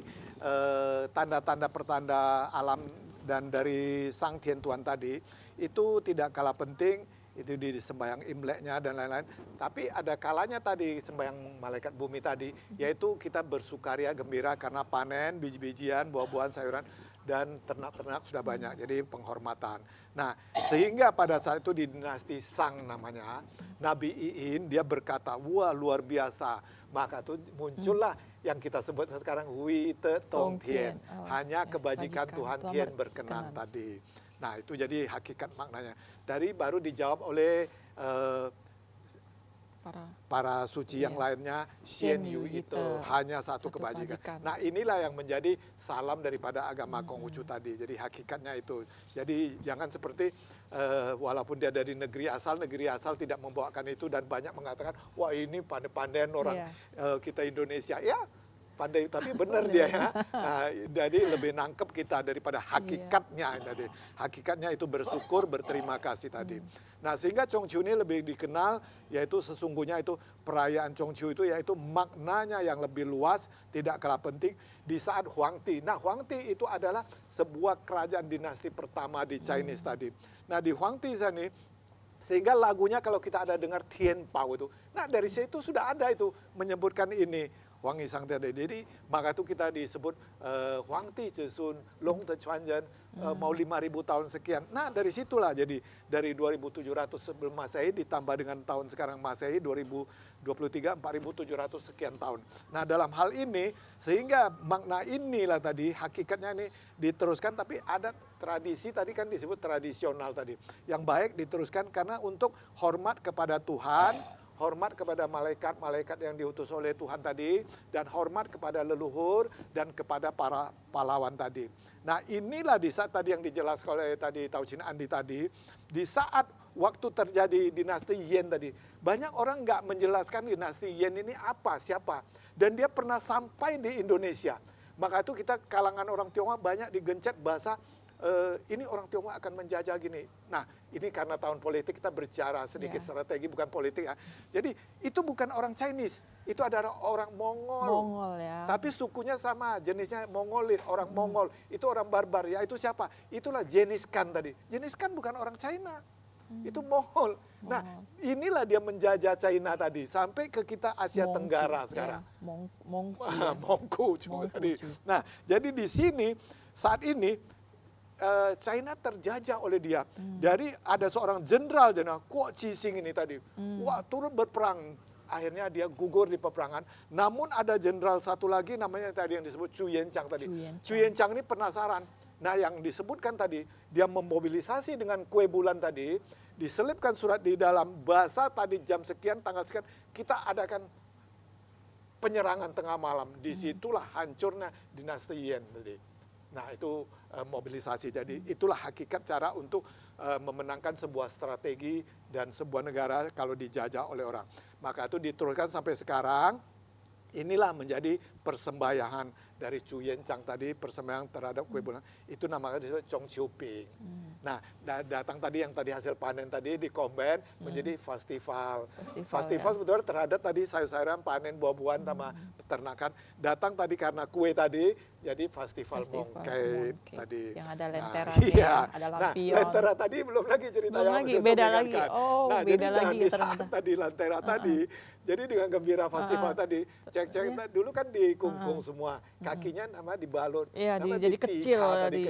tanda-tanda pertanda alam dan dari Sang Tien Tuan tadi, itu tidak kalah penting. Itu di sembahyang Imleknya dan lain-lain. Tapi ada kalanya tadi sembahyang malaikat bumi tadi, yaitu kita bersukaria gembira karena panen biji-bijian, buah-buahan, sayuran. dan ternak-ternak sudah banyak, jadi penghormatan. Nah, sehingga pada saat itu di dinasti Sang namanya, Nabi Iin dia berkata, wah luar biasa. Maka itu muncullah yang kita sebut sekarang Hui Te Tong Tien. Hanya kebajikan Tuhan Tien berkenan tadi. Nah, itu jadi hakikat maknanya. Dari baru dijawab oleh para suci yang lainnya, Xian Yu itu hanya satu kebajikan. Nah, inilah yang menjadi salam daripada agama Konghucu tadi. Jadi hakikatnya itu. Jadi jangan seperti walaupun dia dari negeri asal tidak membawakan itu dan banyak mengatakan, wah ini pandai-pandaian orang kita Indonesia. Ya, pandai tapi benar dia ya. Nah, jadi lebih nangkep kita daripada hakikatnya tadi. Hakikatnya itu bersyukur, berterima kasih tadi. Nah, sehingga Chongqiu ini lebih dikenal yaitu sesungguhnya itu perayaan Chongqiu itu yaitu maknanya yang lebih luas, tidak kalah penting di saat Huangti. Nah, Huangti itu adalah sebuah kerajaan dinasti pertama di Chinese tadi. Nah, di Huangti sana sehingga lagunya kalau kita ada dengar Tian Pao itu. Nah, dari situ sudah ada itu menyebutkan ini. Wangi Sang Tiada. Jadi maka itu kita disebut Huangti Cesun, Long Te Chuanjen, mau 5.000 tahun sekian. Nah dari situlah jadi dari 2.700 sebelum Masehi ditambah dengan tahun sekarang Masehi 2023 4.700 sekian tahun. Nah dalam hal ini sehingga makna inilah tadi hakikatnya ini diteruskan tapi ada tradisi tadi kan disebut tradisional tadi. Yang baik diteruskan karena untuk hormat kepada Tuhan, hormat kepada malaikat-malaikat yang diutus oleh Tuhan tadi, dan hormat kepada leluhur dan kepada para pahlawan tadi. Nah inilah di saat tadi yang dijelaskan oleh tadi Tao Chin Andi tadi, di saat waktu terjadi dinasti Yen tadi, banyak orang nggak menjelaskan dinasti Yen ini apa, siapa. Dan dia pernah sampai di Indonesia. Maka itu kita kalangan orang Tionghoa banyak digencet bahasa, ini orang Tionghoa akan menjajah gini. Nah, ini karena tahun politik kita berbicara sedikit strategi bukan politik ya. Jadi itu bukan orang Chinese, itu adalah orang Mongol. Mongol ya. Tapi sukunya sama, jenisnya Mongolid, orang Mongol. Itu orang barbar ya. Itu siapa? Itulah Genghis Khan tadi. Genghis Khan bukan orang China. Itu Mongol. Nah, inilah dia menjajah China tadi sampai ke kita Asia Tenggara sekarang. Mongku tadi. Nah, jadi di sini saat ini China terjajah oleh dia. Jadi ada seorang jenderal Kuo Chi Sing ini tadi. Wah, turut berperang. Akhirnya dia gugur di peperangan. Namun ada jenderal satu lagi namanya tadi yang disebut Chu Yenchang tadi. Chu Yenchang ini penasaran. Nah, yang disebutkan tadi, dia memobilisasi dengan kue bulan tadi, diselipkan surat di dalam bahasa tadi jam sekian, tanggal sekian, kita adakan penyerangan tengah malam. Disitulah hancurnya dinasti Yen tadi. Nah itu mobilisasi, jadi itulah hakikat cara untuk memenangkan sebuah strategi dan sebuah negara kalau dijajah oleh orang. Maka itu diteruskan sampai sekarang, inilah menjadi persembayangan dari Chu Yenchang tadi, persembayangan terhadap kue bulan, itu namanya disebut Chongqiu Ping. Nah datang tadi yang tadi hasil panen tadi dikombin menjadi festival. Festival sebetulnya terhadap tadi sayur-sayuran, panen buah-buahan sama peternakan. Datang tadi karena kue tadi, jadi festival Mongkait tadi. Yang ada lentera, ada lampion. Nah, lentera tadi belum lagi cerita belum yang lagi, beda lagi. Oh, nah, beda jadi lagi di saat tadi lentera tadi, jadi dengan gembira festival tadi, cek-cek dulu kan dikungkung semua, kakinya nama dibalut, nama jadi kecil tadi.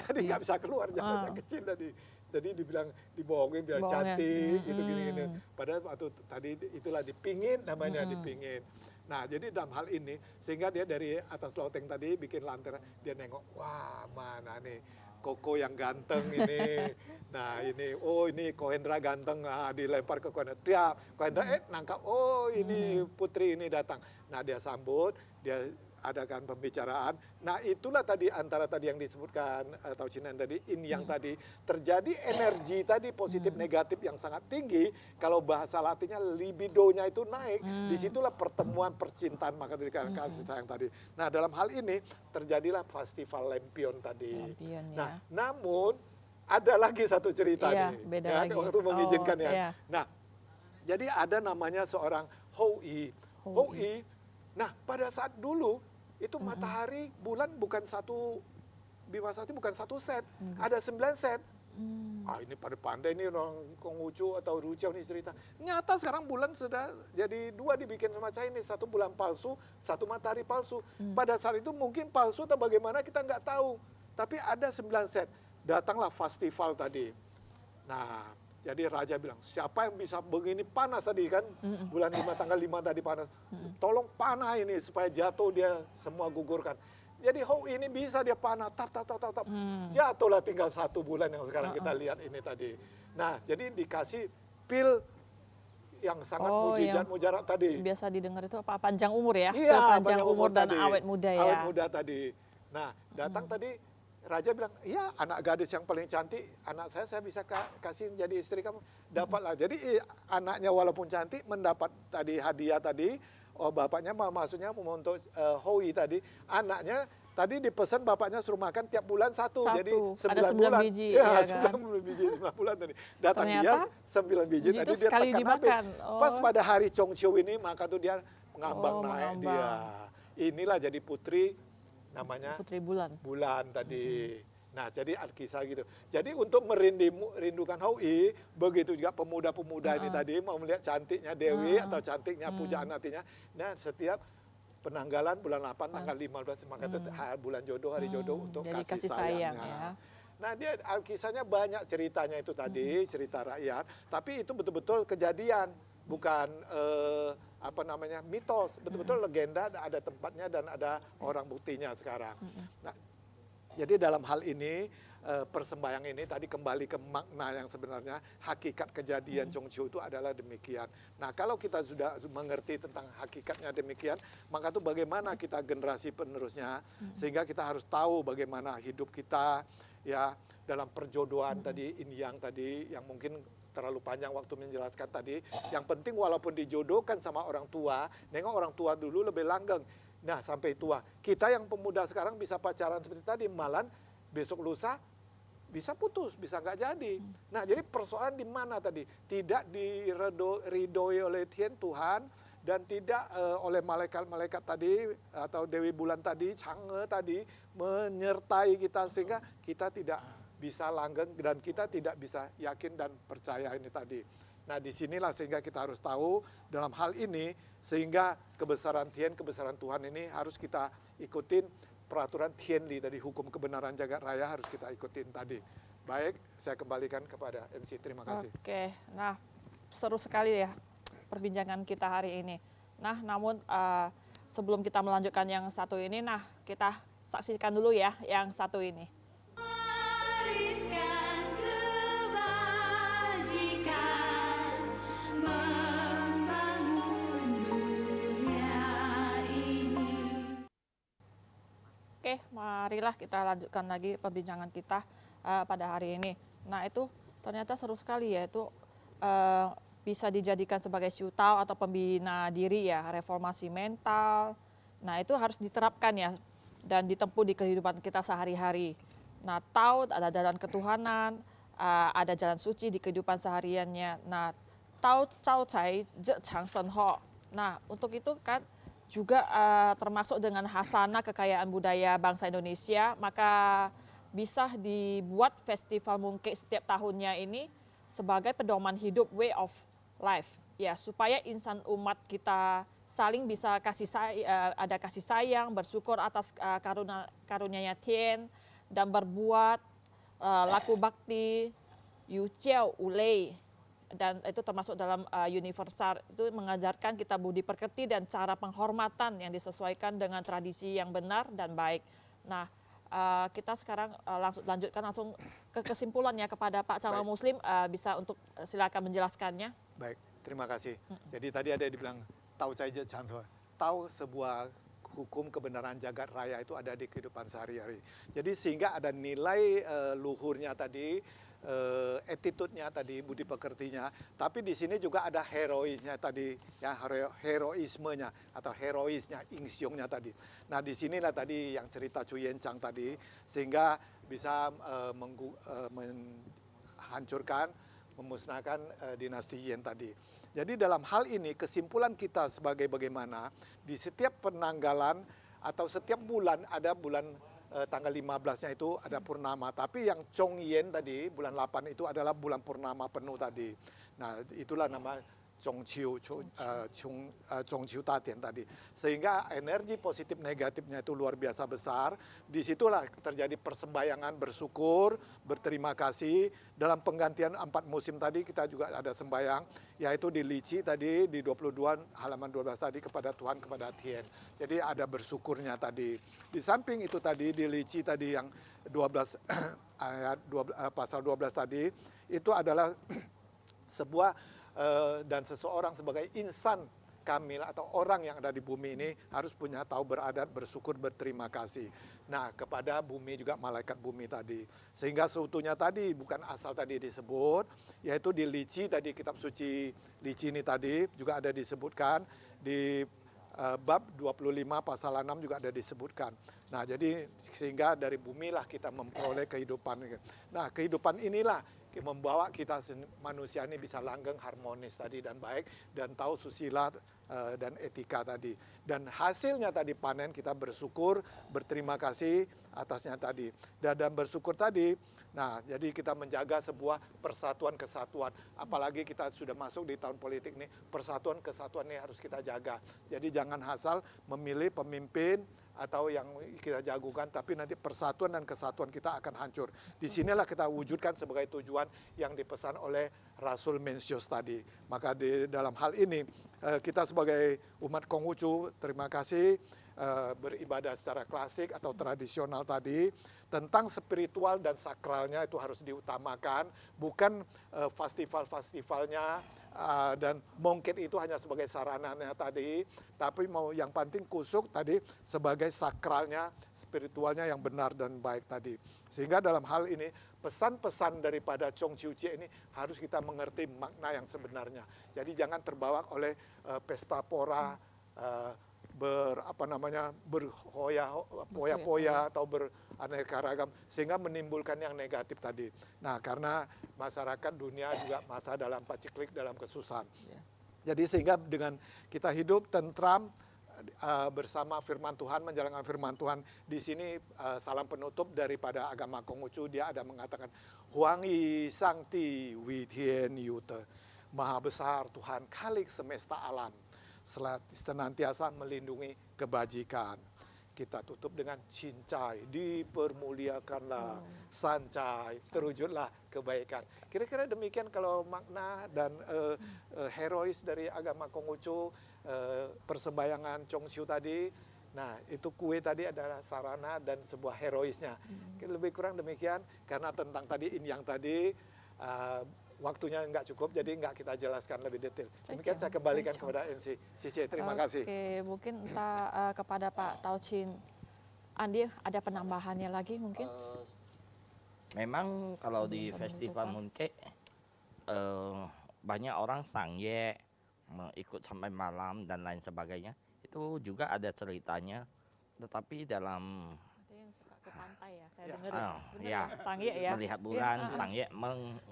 Tadi nggak bisa keluar, jalannya kecil tadi. Jadi dibilang dibohongin biar cantik gitu gini-gini. Padahal waktu tadi itulah dipingin namanya dipingin. Nah jadi dalam hal ini sehingga dia dari atas loteng tadi bikin lantera, dia nengok, wah mana nih Koko yang ganteng ini. Nah ini, oh ini Kohendra ganteng, dilempar ke Kohendra. Tiap Kohendra nangkap, oh ini putri ini datang. Nah dia sambut, dia adakan pembicaraan. Nah itulah tadi antara tadi yang disebutkan Tao Chin An tadi, in yang tadi terjadi energi tadi positif negatif yang sangat tinggi. Kalau bahasa Latinnya libidonya itu naik, disitulah pertemuan percintaan maka dari kasih sayang tadi. Nah dalam hal ini terjadilah festival Lempion tadi. Nah namun ada lagi satu cerita nih, beda lagi. waktu mengizinkan ya. Nah jadi ada namanya seorang Hou-i. Hou-i. Nah pada saat dulu itu matahari bulan bukan satu Bima Sakti bukan satu set, ada 9 set. Ini pada pandai nih orang Konghucu atau Rujiao nih cerita. Nyata sekarang bulan sudah jadi 2 dibikin sama Chinese, 1 bulan palsu, 1 matahari palsu. Pada saat itu mungkin palsu atau bagaimana kita nggak tahu. Tapi ada 9 set. Datanglah festival tadi. Nah, jadi raja bilang, siapa yang bisa begini panas tadi kan? Bulan 5 tanggal 5 tadi panas. Tolong panah ini supaya jatuh dia semua gugurkan. Jadi ini bisa dia panah, tap. Jatuhlah tinggal 1 bulan yang sekarang kita lihat ini tadi. Nah, jadi dikasih pil yang sangat mujizat mujarab tadi. Biasa didengar itu apa, panjang umur ya? Iya, panjang umur dan tadi. awet muda ya. Awet muda tadi. Nah, datang tadi raja bilang, iya anak gadis yang paling cantik, anak saya bisa kasih jadi istri kamu. Dapatlah. Jadi anaknya walaupun cantik mendapat tadi hadiah tadi. Oh, bapaknya maksudnya untuk Hoi tadi, anaknya tadi dipesan bapaknya suruh makan tiap bulan 1. Jadi 9 ada 9 bulan. biji. Ya, Ya kan? 9 biji 9 bulan tadi. Datang Ternyata, dia 9 biji itu tadi dia sekali tekan dimakan. habis. Pas pada hari Chongqiu ini maka tuh dia ngambang naik mengambang. dia. Inilah jadi putri namanya Putri Bulan. Bulan tadi. Nah, jadi Alkisah gitu. Jadi untuk merindukan Hoi, begitu juga pemuda-pemuda ini tadi mau melihat cantiknya Dewi atau cantiknya pujaan hatinya. Nah, setiap penanggalan bulan 8 tanggal 15 maka itu bulan jodoh, hari jodoh untuk Jadi kasih sayang sayangnya. ya. Nah, dia Alkisahnya banyak ceritanya itu tadi, cerita rakyat, tapi itu betul-betul kejadian, bukan mitos, betul-betul legenda, ada tempatnya dan ada orang buktinya sekarang. Nah, jadi dalam hal ini persembahyang ini tadi kembali ke makna yang sebenarnya hakikat kejadian Chongqiu itu adalah demikian. Nah, kalau kita sudah mengerti tentang hakikatnya demikian, maka itu bagaimana kita generasi penerusnya sehingga kita harus tahu bagaimana hidup kita ya dalam perjodohan tadi, yin yang tadi yang mungkin terlalu panjang waktu menjelaskan tadi. Yang penting walaupun dijodohkan sama orang tua, nengok orang tua dulu lebih langgeng. Nah, sampai tua. Kita yang pemuda sekarang bisa pacaran seperti tadi, malam besok lusa bisa putus, bisa nggak jadi. Nah, jadi persoalan di mana tadi? Tidak diridhoi oleh Tuhan dan tidak oleh malaikat-malaikat tadi atau Dewi Bulan tadi, Chang'e tadi menyertai kita sehingga kita tidak bisa langgeng dan kita tidak bisa yakin dan percaya ini tadi. Nah, disinilah sehingga kita harus tahu dalam hal ini sehingga kebesaran Tuhan ini harus kita ikutin peraturan Tianli tadi, hukum kebenaran jagat raya harus kita ikutin tadi. Baik, saya kembalikan kepada MC. Terima kasih. Oke, nah seru sekali ya perbincangan kita hari ini. Nah, namun sebelum kita melanjutkan yang satu ini, nah kita saksikan dulu ya yang satu ini. Wariskan kebajikan, membangun dunia ini. Oke, marilah kita lanjutkan lagi perbincangan kita pada hari ini. Nah, itu ternyata seru sekali ya, itu bisa dijadikan sebagai siutao atau pembina diri ya, reformasi mental. Nah, itu harus diterapkan ya dan ditempuh di kehidupan kita sehari-hari. Nah, Tao ada jalan ketuhanan, ada jalan suci di kehidupan sehariannya. Nah, Tao Cao Cai Je Chang Shen Ho. Nah, untuk itu kan juga termasuk dengan hasanah kekayaan budaya bangsa Indonesia, maka bisa dibuat festival Mooncake setiap tahunnya ini sebagai pedoman hidup, way of life. Ya, supaya insan umat kita saling bisa ada kasih sayang, bersyukur atas karunia-nya Tian, dan berbuat laku bakti, yu jiao wu lei, dan itu termasuk dalam universal, itu mengajarkan kita budi pekerti dan cara penghormatan yang disesuaikan dengan tradisi yang benar dan baik. Nah, kita sekarang lanjutkan langsung ke kesimpulannya kepada Pak Calon Muslim, bisa untuk silakan menjelaskannya. Baik, terima kasih. Jadi tadi ada yang dibilang Tao Cai Je Chang Shen Ho. Tahu sebuah hukum kebenaran jagat raya itu ada di kehidupan sehari-hari. Jadi sehingga ada nilai luhurnya tadi, attitude-nya tadi, budi pekertinya. Tapi di sini juga ada heroisnya tadi, ya heroismenya atau heroisnya, ingsiongnya tadi. Nah, di sinilah tadi yang cerita Chu Yen Chang tadi, sehingga bisa menghancurkan, memusnahkan dinasti Yen tadi. Jadi dalam hal ini kesimpulan kita sebagai bagaimana di setiap penanggalan atau setiap bulan ada bulan tanggal 15-nya itu ada purnama. Tapi yang Chong Yen tadi, bulan 8 itu adalah bulan purnama penuh tadi. Nah, itulah nama Zhongqiu Tatian tadi. Sehingga energi positif negatifnya itu luar biasa besar. Disitulah terjadi persembayangan bersyukur, berterima kasih. Dalam penggantian 4 musim tadi kita juga ada sembayang, yaitu di Lici tadi, di 22 halaman 12 tadi kepada Tuhan, kepada Tien. Jadi ada bersyukurnya tadi. Di samping itu tadi, di Lici tadi yang 12 ayat 12, pasal 12 tadi, itu adalah sebuah dan seseorang sebagai insan kamil atau orang yang ada di bumi ini harus punya tahu beradat, bersyukur, berterima kasih. Nah, kepada bumi juga malaikat bumi tadi. Sehingga seutuhnya tadi bukan asal tadi disebut, yaitu di Lici tadi, kitab suci Lici ini tadi juga ada disebutkan di bab 25 pasal 6 juga ada disebutkan. Nah, jadi sehingga dari bumilah kita memperoleh kehidupan. Nah, kehidupan inilah membawa kita manusia ini bisa langgeng, harmonis tadi dan baik, dan tahu susila dan etika tadi. Dan hasilnya tadi panen, kita bersyukur, berterima kasih atasnya tadi. Dan bersyukur tadi, nah jadi kita menjaga sebuah persatuan kesatuan. Apalagi kita sudah masuk di tahun politik nih, persatuan kesatuan ini harus kita jaga. Jadi jangan asal memilih pemimpin atau yang kita jagokan, tapi nanti persatuan dan kesatuan kita akan hancur. Di sinilah kita wujudkan sebagai tujuan yang dipesan oleh Rasul Mencius tadi. Maka di dalam hal ini kita sebagai umat Konghucu terima kasih beribadah secara klasik atau tradisional tadi, tentang spiritual dan sakralnya itu harus diutamakan, bukan festival-festivalnya dan mungkin itu hanya sebagai sarananya tadi, tapi mau yang penting kusuk tadi sebagai sakralnya, spiritualnya yang benar dan baik tadi. Sehingga dalam hal ini pesan-pesan daripada Zhongqiu ini harus kita mengerti makna yang sebenarnya. Jadi jangan terbawa oleh pesta pora, berpoya-poya atau beraneka ragam sehingga menimbulkan yang negatif tadi. Nah, karena masyarakat dunia juga masa dalam paceklik, dalam kesusahan. Jadi sehingga dengan kita hidup tentram bersama firman Tuhan, menjalankan firman Tuhan. Di sini salam penutup daripada agama Konghucu, dia ada mengatakan Huang Yi Sang Ti Wi Tian Yute. Maha besar Tuhan Khalik semesta alam, senantiasa melindungi kebajikan. Kita tutup dengan cincai, dipermuliakanlah, sancai, terwujudlah kebaikan. Kira-kira demikian kalau makna dan herois dari agama Konghucu, persembayangan Zhongqiu tadi. Nah, itu kue tadi adalah sarana dan sebuah heroisnya. Lebih kurang demikian, karena tentang tadi yang tadi waktunya nggak cukup, jadi nggak kita jelaskan lebih detail. Demikian saya kembalikan kepada MC Cici. Terima kasih. Oke, mungkin entah kepada Pak Tauchin Andi ada penambahannya lagi mungkin? Memang kalau di festival Mooncake banyak orang sangye, ikut sampai malam dan lain sebagainya. Itu juga ada ceritanya, tetapi dalam Yang suka ke pantai ya, saya dengar. ya, Sangye ya. melihat bulan, sangye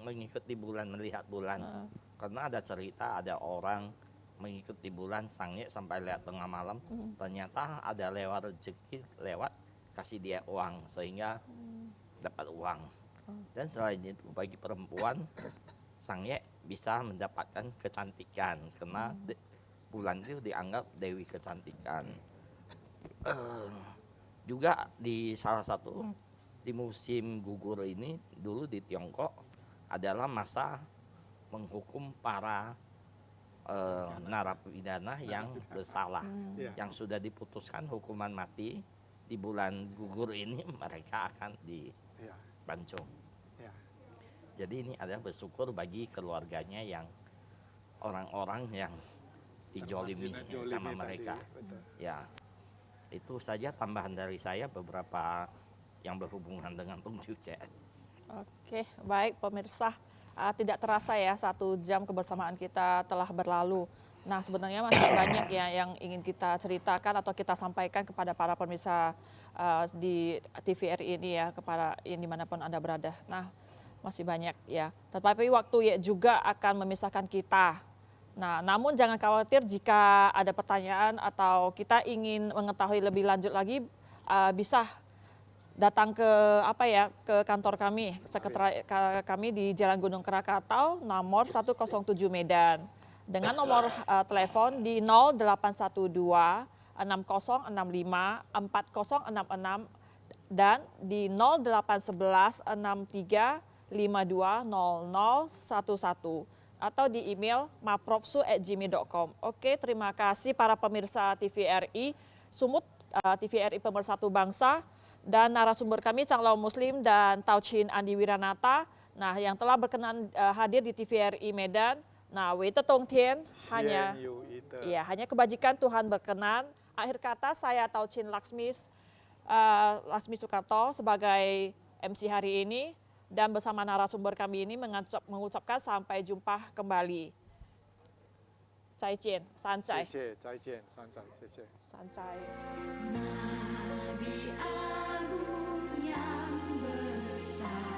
mengikuti bulan, melihat bulan. Karena ada cerita, ada orang mengikuti bulan, sangye sampai lihat tengah malam, ternyata ada lewat rezeki, lewat kasih dia uang, sehingga dapat uang. Dan selain itu bagi perempuan, sangye bisa mendapatkan kecantikan, karena bulan itu dianggap dewi kecantikan. Juga di salah satu di musim gugur ini dulu di Tiongkok adalah masa menghukum para narapidana yang bersalah, yang sudah diputuskan hukuman mati. Di bulan gugur ini mereka akan dipancung. Jadi ini adalah bersyukur bagi keluarganya yang orang-orang yang dijolimi sama mereka. Ya. Itu saja tambahan dari saya, beberapa yang berhubungan dengan Zhongqiu. Oke, baik pemirsa. Tidak terasa ya 1 jam kebersamaan kita telah berlalu. Nah, sebenarnya masih banyak ya yang ingin kita ceritakan atau kita sampaikan kepada para pemirsa di TVRI ini ya, kepada yang dimanapun Anda berada. Nah, masih banyak ya. Tetapi waktu ya juga akan memisahkan kita. Nah, namun jangan khawatir jika ada pertanyaan atau kita ingin mengetahui lebih lanjut lagi, bisa datang ke ke kantor kami, sekretariat kami di Jalan Gunung Krakatau nomor 107 Medan. dengan nomor telepon di 0812 6065 4066 dan di 0811 63 520011 atau di email maprofsu@gmail.com. Oke, terima kasih para pemirsa TVRI Sumut, TVRI Pemersatu Bangsa, dan narasumber kami Chang Lau Muslim dan Tau Chin Andi Wiranata. Nah, yang telah berkenan hadir di TVRI Medan. Nah, Wei Tetong Tien hanya hanya kebajikan Tuhan berkenan. Akhir kata saya Tau Chin Laksmi Sukarto sebagai MC hari ini dan bersama narasumber kami ini mengucapkan sampai jumpa kembali. Zaijian, sancai. Sancai. Nabi Agung yang besar.